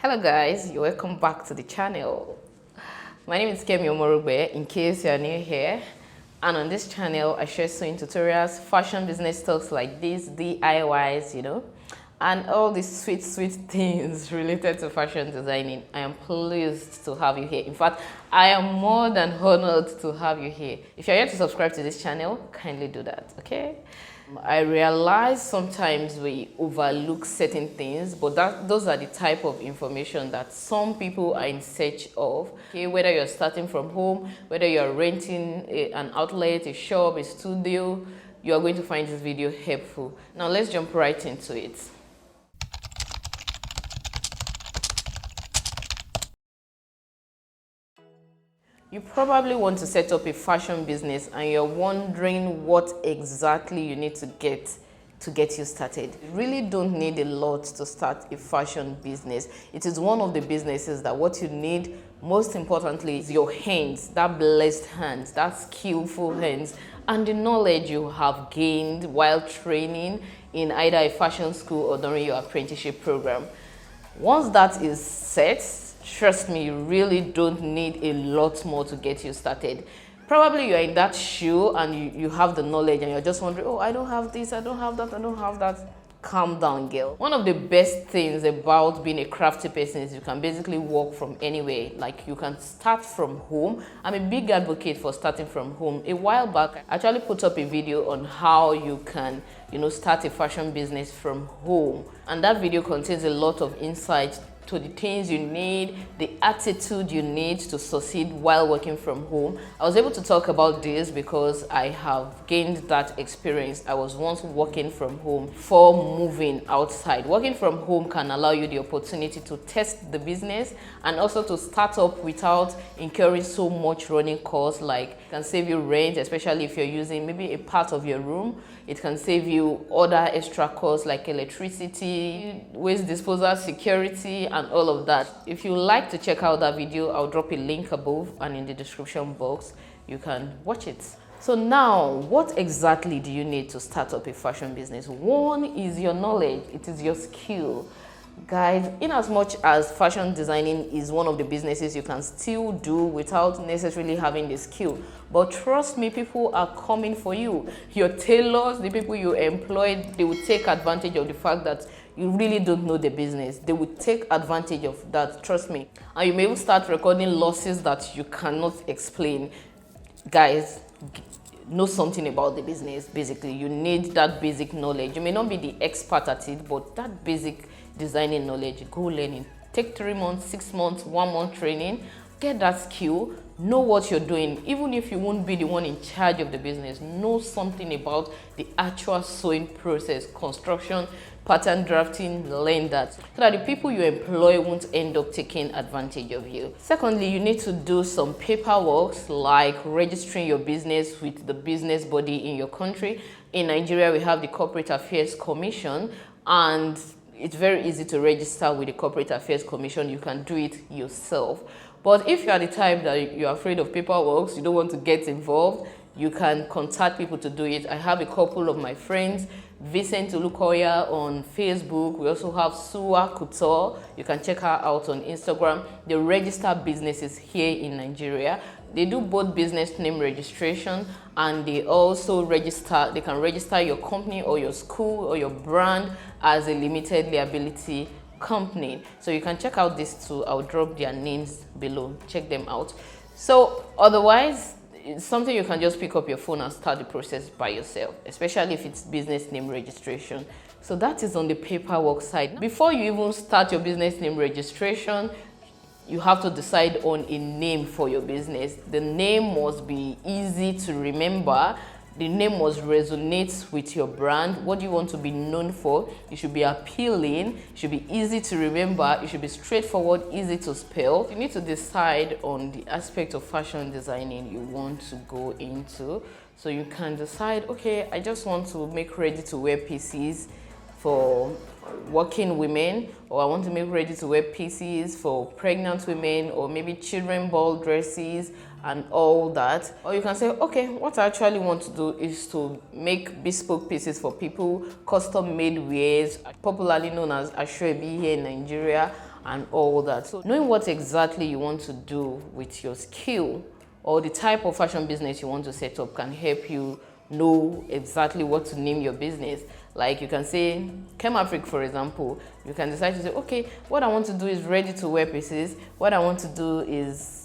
Hello guys, you're welcome back to the channel. My name is Kemafrik, in case you're new here. And on this channel, I share sewing tutorials, fashion business stuff like this, DIYs, and all these sweet things related to fashion designing. I am pleased to have you here. In fact, I am more than honored to have you here. If you're yet to subscribe to this channel, kindly do that, okay? I realize sometimes we overlook certain things, but those are the type of information that some people are in search of. Okay, whether you're starting from home, whether you're renting an outlet, a shop, a studio, you are going to find this video helpful. Now let's jump right into it. You probably want to set up a fashion business and you're wondering what exactly you need to get you started. You really don't need a lot to start a fashion business. It is one of the businesses that what you need most importantly is your hands, that blessed hands, that skillful hands, and the knowledge you have gained while training in either a fashion school or during your apprenticeship program. Once that is set, trust me, you really don't need a lot more to get you started. Probably you're in that shoe and you have the knowledge and you're just wondering, oh, I don't have this, I don't have that, I don't have that. Calm down, girl. One of the best things about being a crafty person is you can basically work from anywhere. Like you can start from home. I'm a big advocate for starting from home. A while back, I actually put up a video on how you can, start a fashion business from home. And that video contains a lot of insight to the things you need, the attitude you need to succeed while working from home. I was able to talk about this because I have gained that experience. I was once working from home before moving outside. Working from home can allow you the opportunity to test the business and also to start up without incurring so much running costs. Like it can save you rent, especially if you're using maybe a part of your room. It can save you other extra costs like electricity, waste disposal, security, and all of that. If you like to check out that video, I'll drop a link above and in the description box. You can watch it. So now, what exactly do you need to start up a fashion business? One is your knowledge. It is your skill. Guys, in as much as fashion designing is one of the businesses you can still do without necessarily having the skill, but trust me, people are coming for you. Your tailors, the people you employ, they will take advantage of the fact that you really don't know the business. They will take advantage of that, trust me. And you may even start recording losses that you cannot explain. Guys, know something about the business. Basically, you need that basic knowledge. You may not be the expert at it, but that basic designing knowledge, go learning. Take 3 months, 6 months, 1 month training, get that skill, know what you're doing. Even if you won't be the one in charge of the business, know something about the actual sewing process, construction, pattern drafting, learn that, so that the people you employ won't end up taking advantage of you. Secondly, you need to do some paperwork like registering your business with the business body in your country. In Nigeria, we have the Corporate Affairs Commission, and it's very easy to register with the Corporate Affairs Commission. You can do it yourself. But if you are the type that you're afraid of paperwork, you don't want to get involved, you can contact people to do it. I have a couple of my friends, Vincent Olukoya on Facebook. We also have Suwa Couture. You can check her out on Instagram. They register businesses here in Nigeria. They do both business name registration and they also they can register your company or your school or your brand as a limited liability company. So you can check out these two. I'll drop their names below. Check them out. So otherwise, it's something you can just pick up your phone and start the process by yourself, especially if it's business name registration. So that is on the paperwork side. Before you even start your business name registration, you have to decide on a name for your business. The name must be easy to remember. The name must resonate with your brand. What do you want to be known for? It should be appealing, it should be easy to remember, it should be straightforward, easy to spell. You need to decide on the aspect of fashion designing you want to go into. So you can decide, okay, I just want to make ready-to-wear pieces for working women, or I want to make ready-to-wear pieces for pregnant women, or maybe children ball dresses and all that. Or you can say, okay, what I actually want to do is to make bespoke pieces for people, custom made wears, popularly known as ashwebi here in Nigeria. and all that. So knowing what exactly you want to do with your skill or the type of fashion business you want to set up can help you know exactly what to name your business. Like you can say Kemafrik, for example. You can decide to say, okay, what I want to do is ready to wear pieces. What I want to do is,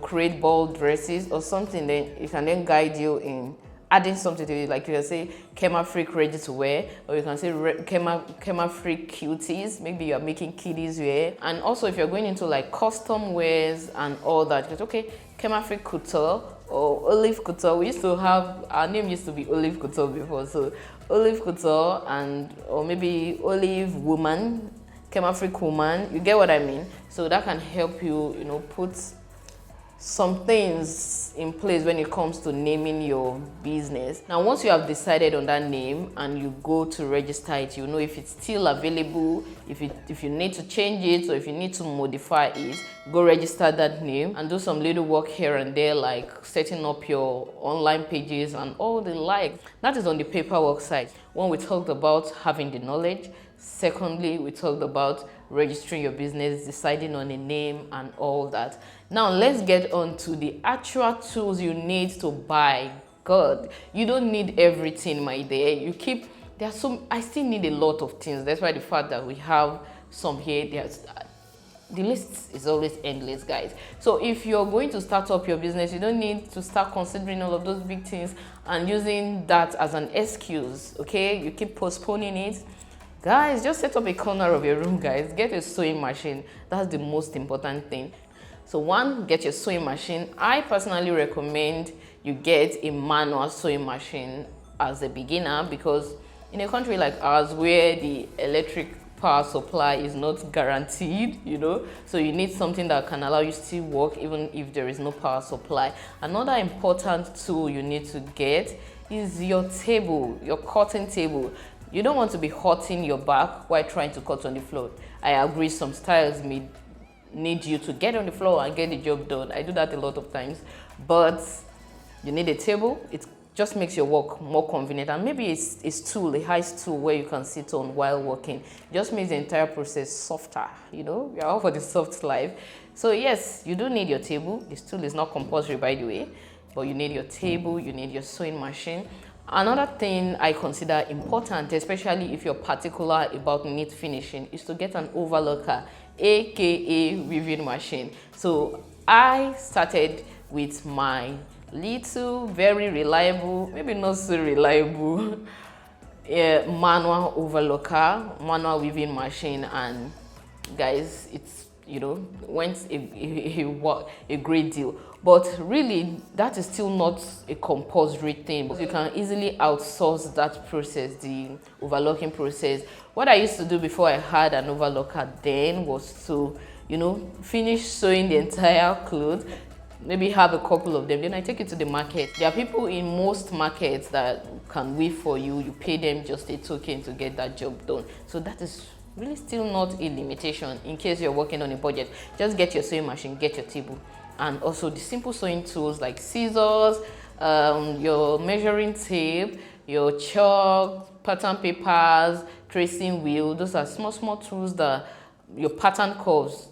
create ball dresses or something. Then it can then guide you in adding something to it. Like you can say Kemafrik ready to wear, or you can say Kemafrik cuties. Maybe you're making kiddies wear. And also if you're going into like custom wears and all that, it's okay, Kemafrik couture or Olive Couture. We used to have, our name used to be Olive Couture before, so Olive Couture or maybe Olive Woman, Kemafrik Woman, you get what I mean? So that can help you, put some things in place when it comes to naming your business. Now, once you have decided on that name and you go to register it, you know if it's still available, if you need to change it or if you need to modify it, go register that name and do some little work here and there, like setting up your online pages and all the like. That is on the paperwork side. One, we talked about having the knowledge. Secondly, we talked about registering your business, deciding on a name and all that. Now let's get on to the actual tools you need to buy. God, you don't need everything, my dear. I still need a lot of things. That's why the fact that we have some here, the list is always endless, guys. So if you're going to start up your business, you don't need to start considering all of those big things and using that as an excuse, okay? You keep postponing it. Guys, just set up a corner of your room, guys. Get a sewing machine. That's the most important thing. So one, get your sewing machine. I personally recommend you get a manual sewing machine as a beginner, because in a country like ours where the electric power supply is not guaranteed, so you need something that can allow you to still work even if there is no power supply. Another important tool you need to get is your table, your cutting table. You don't want to be hurting your back while trying to cut on the floor. I agree, some styles may need you to get on the floor and get the job done. I do that a lot of times, but you need a table. It just makes your work more convenient, and maybe it's a high stool where you can sit on while working. It just makes the entire process softer. You're all for the soft life. So yes, you do need your table. The stool is not compulsory, by the way, but you need your table, you need your sewing machine. Another thing I consider important, especially if you're particular about knit finishing, is to get an overlocker, aka weaving machine. So I started with my little, very reliable, maybe not so reliable, manual overlocker, manual weaving machine, and guys, it's went a great deal. But really, that is still not a compulsory thing. You can easily outsource that process, the overlocking process. What I used to do before I had an overlocker then was to, finish sewing the entire clothes, maybe have a couple of them, then I take it to the market. There are people in most markets that can weave for you. You pay them just a token to get that job done. So that is really still not a limitation in case you're working on a budget. Just get your sewing machine, get your table, and also the simple sewing tools like scissors, your measuring tape, your chalk, pattern papers, tracing wheel. Those are small tools that your pattern curves,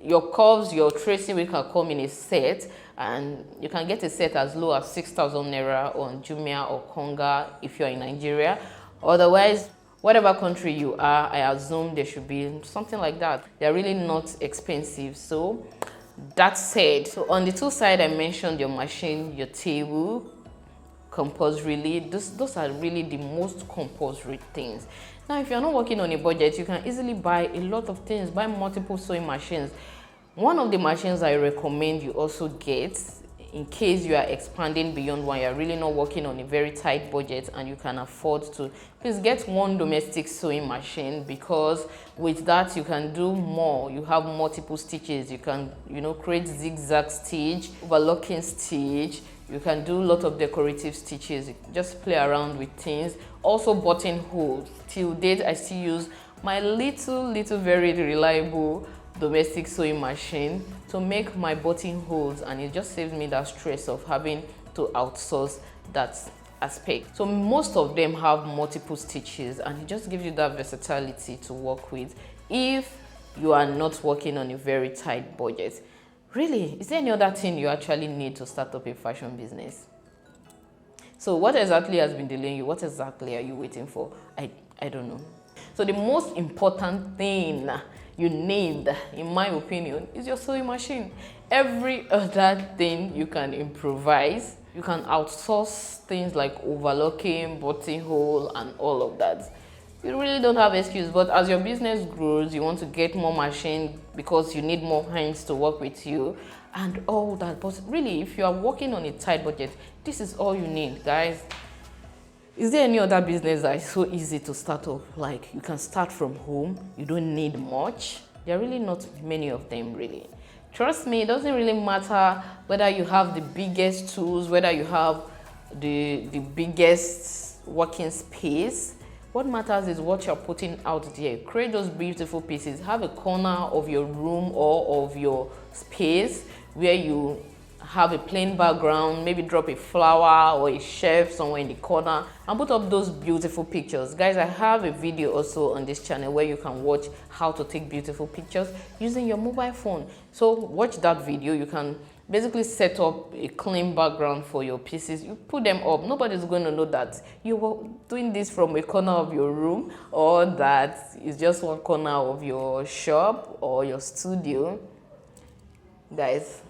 your curves, your tracing wheel can come in a set, and you can get a set as low as 6,000 naira on Jumia or Konga if you're in Nigeria. Otherwise, whatever country you are, I assume there should be something like that. They're really not expensive. So that said, so on the two sides I mentioned, your machine, your table, compulsorily. Those are really the most compulsory things. Now, if you're not working on a budget, you can easily buy a lot of things, buy multiple sewing machines. One of the machines I recommend you also get, in case you are expanding beyond one, you're really not working on a very tight budget and you can afford to, please get one domestic sewing machine, because with that you can do more. You have multiple stitches. You can, create zigzag stitch, overlocking stitch. You can do a lot of decorative stitches. Just play around with things. Also buttonholes. Till date, I still use my little very reliable domestic sewing machine to make my buttonholes, and it just saves me that stress of having to outsource that aspect. So most of them have multiple stitches, and it just gives you that versatility to work with if you are not working on a very tight budget. Really, is there any other thing you actually need to start up a fashion business? So what exactly has been delaying you? What exactly are you waiting for? I don't know. So the most important thing you need, in my opinion, is your sewing machine. Every other thing you can improvise. You can outsource things like overlocking, buttonhole, and all of that. You really don't have excuse, but as your business grows, you want to get more machine because you need more hands to work with you and all that. But really, if you are working on a tight budget, this is all you need, guys. Is there any other business that is so easy to start up? Like, you can start from home, you don't need much. There are really not many of them, really. Trust me, it doesn't really matter whether you have the biggest tools, whether you have the biggest working space. What matters is what you're putting out there. Create those beautiful pieces. Have a corner of your room or of your space where you have a plain background, maybe drop a flower or a shelf somewhere in the corner and put up those beautiful pictures. Guys, I have a video also on this channel where you can watch how to take beautiful pictures using your mobile phone. So watch that video. You can basically set up a clean background for your pieces. You put them up. Nobody's going to know that you were doing this from a corner of your room or that it's just one corner of your shop or your studio. Guys,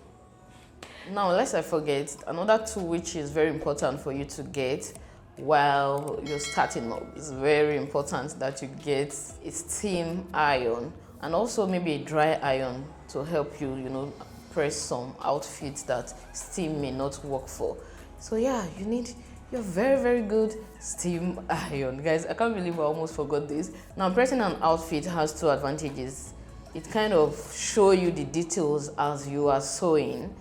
now lest I forget, another tool which is very important for you to get while you're starting up, it's very important that you get a steam iron and also maybe a dry iron to help you, press some outfits that steam may not work for. So yeah, you need your very, very good steam iron. Guys, I can't believe I almost forgot this. Now, pressing an outfit has two advantages. It kind of shows you the details as you are sewing,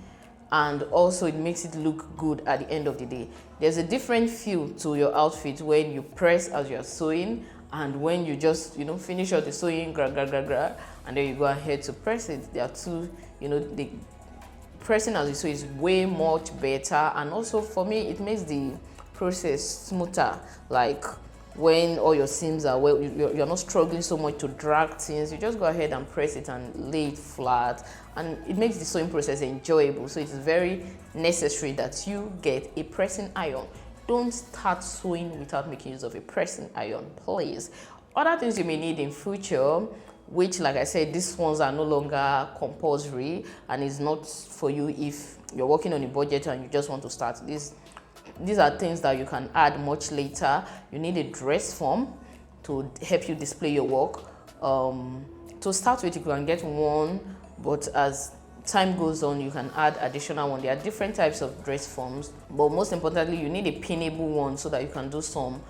and also it makes it look good at the end of the day. There's a different feel to your outfit when you press as you're sewing and when you just finish all the sewing, and then you go ahead to press it. There are two, the pressing as you sew is way much better, and also for me it makes the process smoother. Like when all your seams are well, you're not struggling so much to drag things. You just go ahead and press it and lay it flat, and it makes the sewing process enjoyable. So it's very necessary that you get a pressing iron. Don't start sewing without making use of a pressing iron, please. Other things you may need in future, which, like I said, these ones are no longer compulsory and is not for you if you're working on a budget and you just want to start. These are things that you can add much later. You need a dress form to help you display your work. To start with, you can get one, but as time goes on, you can add additional one. There are different types of dress forms, but most importantly, you need a pinnable one so that you can do some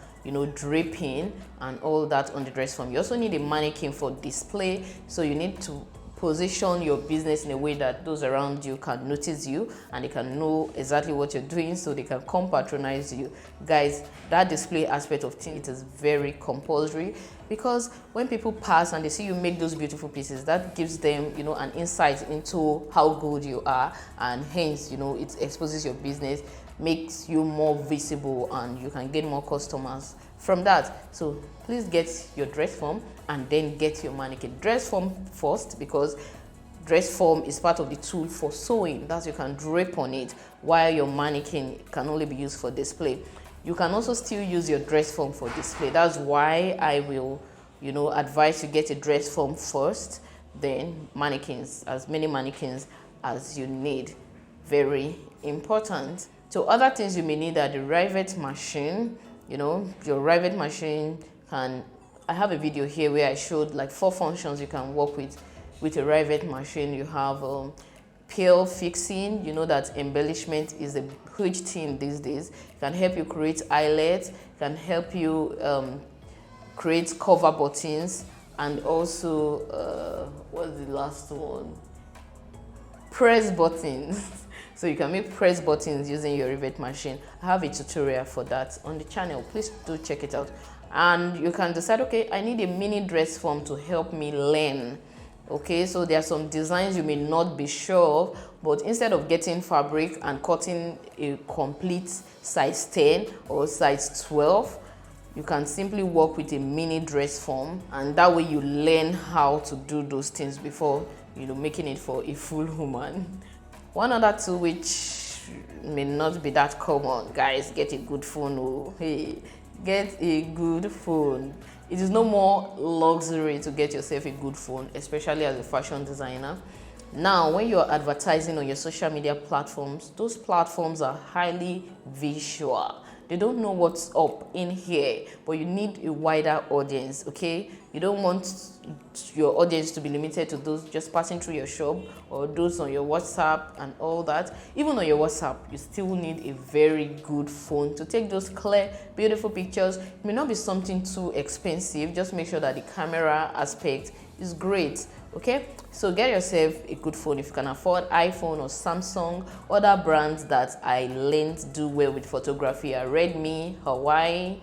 draping and all that on the dress form. You also need a mannequin for display, so you need to position your business in a way that those around you can notice you and they can know exactly what you're doing, so they can come patronize you. Guys, that display aspect of things, it is very compulsory, because when people pass and they see you make those beautiful pieces, that gives them an insight into how good you are, and hence it exposes your business, makes you more visible, and you can get more customers from that. So please get your dress form and then get your mannequin. Dress form first, because dress form is part of the tool for sewing. That you can drape on it, while your mannequin can only be used for display. You can also still use your dress form for display. That's why I will advise you get a dress form first, then mannequins, as many mannequins as you need. Very important. So other things you may need are the rivet machine. Your rivet machine I have a video here where I showed like 4 functions you can work with a rivet machine. You have peel fixing. That embellishment is a huge thing these days. It can help you create eyelets, can help you create cover buttons, and also what's the last one? Press buttons. So you can make press buttons using your rivet machine. I have a tutorial for that on the channel. Please do check it out. And you can decide, okay, I need a mini dress form to help me learn. Okay, so there are some designs you may not be sure of, but instead of getting fabric and cutting a complete size 10 or size 12, You can simply work with a mini dress form, and that way you learn how to do those things before, you know, making it for a full woman. One other tool which may not be that common, guys, get a good phone. Oh, hey, get a good phone. It is no more luxury to get yourself a good phone, especially as a fashion designer. Now, when you're advertising on your social media platforms, those platforms are highly visual. They don't know what's up in here, but you need a wider audience, okay? You don't want your audience to be limited to those just passing through your shop or those on your WhatsApp and all that. Even on your WhatsApp, you still need a very good phone to take those clear, beautiful pictures. It may not be something too expensive. Just make sure that the camera aspect is great, okay? So get yourself a good phone. If you can afford iPhone or Samsung. Other brands that I learned do well with photography are Redmi, Hawaii.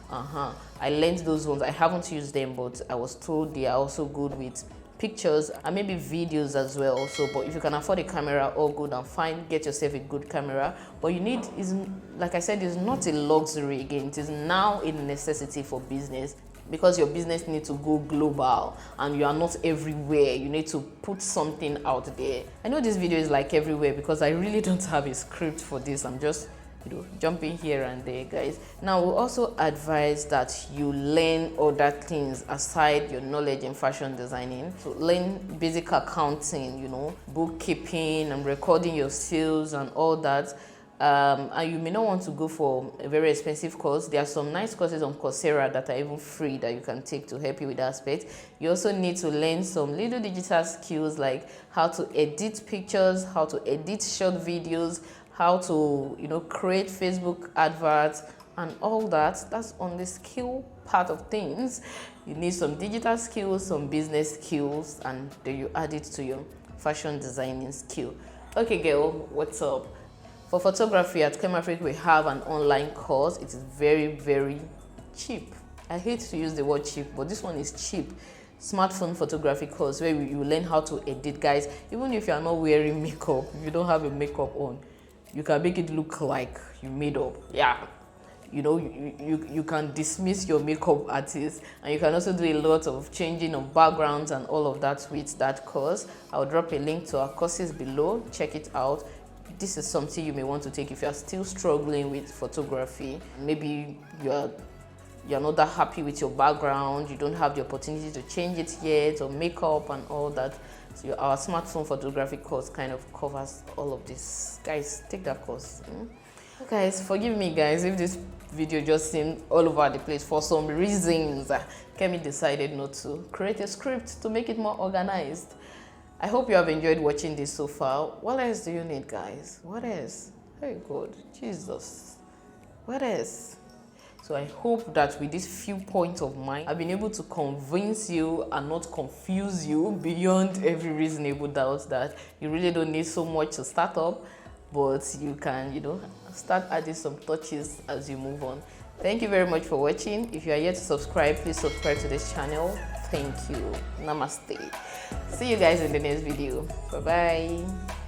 I learned those ones. I haven't used them, but I was told they are also good with pictures and maybe videos as well also. But if you can afford a camera, all good and fine, get yourself a good camera. But you need, is like I said, is not a luxury again. It is now a necessity for business, because your business needs to go global and you are not everywhere. You need to put something out there. I know this video is like everywhere because I really don't have a script for this. I'm just, you know, jumping here and there, guys. Now, we'll also advise that you learn other things aside your knowledge in fashion designing. So learn basic accounting, you know, bookkeeping and recording your sales and all that. And you may not want to go for a very expensive course. There are some nice courses on Coursera that are even free that you can take to help you with that aspect. You also need to learn some little digital skills like how to edit pictures, how to edit short videos, how to, you know, create Facebook adverts and all that. That's on the skill part of things. You need some digital skills, some business skills, and then you add it to your fashion designing skill. Okay, girl, what's up? For photography at Kemafrik, we have an online course. It is very, very cheap. I hate to use the word cheap, but this one is cheap. Smartphone photography course where you learn how to edit, guys. Even if you are not wearing makeup, if you don't have a makeup on, you can make it look like you made up. Yeah, you know, you can dismiss your makeup artist, and you can also do a lot of changing of backgrounds and all of that with that course. I'll drop a link to our courses below. Check it out. This is something you may want to take if you are still struggling with photography. Maybe you're not that happy with your background, you don't have the opportunity to change it yet, or makeup and all that. So our smartphone photography course kind of covers all of this. Guys, take that course. Guys, forgive me, guys, if this video just seemed all over the place. For some reasons, Kemi decided not to create a script to make it more organized. I hope you have enjoyed watching this so far. What else do you need, guys? What else? Hey God, Jesus. What else? So I hope that with these few points of mine, I've been able to convince you and not confuse you beyond every reasonable doubt that you really don't need so much to start up, but you can, you know, start adding some touches as you move on. Thank you very much for watching. If you are yet to subscribe, please subscribe to this channel. Thank you. Namaste. See you guys in the next video. Bye-bye.